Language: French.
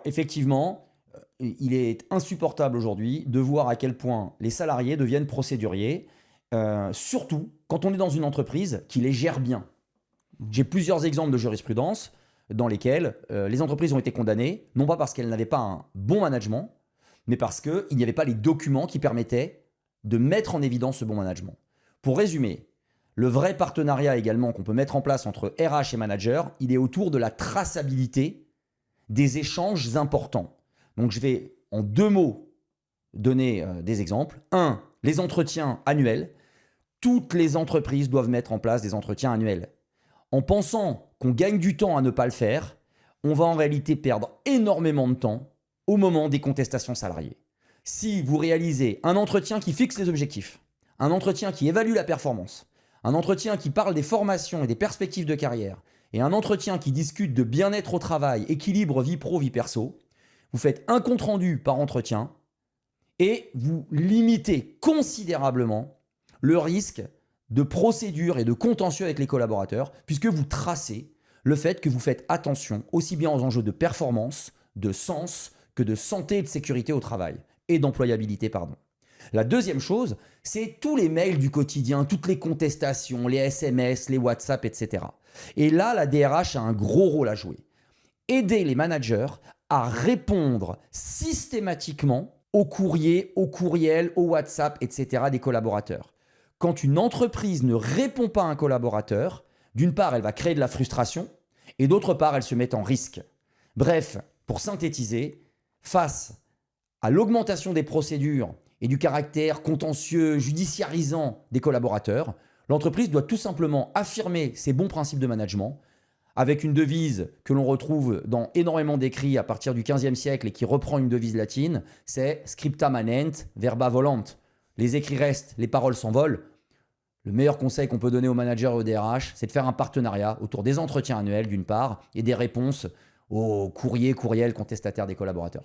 effectivement, il est insupportable aujourd'hui de voir à quel point les salariés deviennent procéduriers, surtout quand on est dans une entreprise qui les gère bien. J'ai plusieurs exemples de jurisprudence dans lesquels les entreprises ont été condamnées, non pas parce qu'elles n'avaient pas un bon management, mais parce qu'il n'y avait pas les documents qui permettaient de mettre en évidence ce bon management. Pour résumer, le vrai partenariat également qu'on peut mettre en place entre RH et manager, il est autour de la traçabilité des échanges importants. Donc je vais en 2 mots donner des exemples. 1, les entretiens annuels. Toutes les entreprises doivent mettre en place des entretiens annuels. En pensant qu'on gagne du temps à ne pas le faire, on va en réalité perdre énormément de temps au moment des contestations salariées. Si vous réalisez un entretien qui fixe les objectifs, un entretien qui évalue la performance, un entretien qui parle des formations et des perspectives de carrière, et un entretien qui discute de bien-être au travail, équilibre vie pro, vie perso, vous faites un compte-rendu par entretien et vous limitez considérablement le risque de procédure et de contentieux avec les collaborateurs, puisque vous tracez le fait que vous faites attention aussi bien aux enjeux de performance, de sens, que de santé et de sécurité au travail, et d'employabilité, pardon. La deuxième chose, c'est tous les mails du quotidien, toutes les contestations, les SMS, les WhatsApp, etc. Et là, la DRH a un gros rôle à jouer. Aider les managers à répondre systématiquement aux courriers, aux courriels, aux WhatsApp, etc. des collaborateurs. Quand une entreprise ne répond pas à un collaborateur, d'une part, elle va créer de la frustration et d'autre part, elle se met en risque. Bref, pour synthétiser, face à l'augmentation des procédures et du caractère contentieux, judiciarisant des collaborateurs, l'entreprise doit tout simplement affirmer ses bons principes de management avec une devise que l'on retrouve dans énormément d'écrits à partir du XVe siècle et qui reprend une devise latine, c'est scripta manent, verba volant. Les écrits restent, les paroles s'envolent. Le meilleur conseil qu'on peut donner aux managers et aux DRH, c'est de faire un partenariat autour des entretiens annuels d'une part et des réponses aux courriels contestataires des collaborateurs.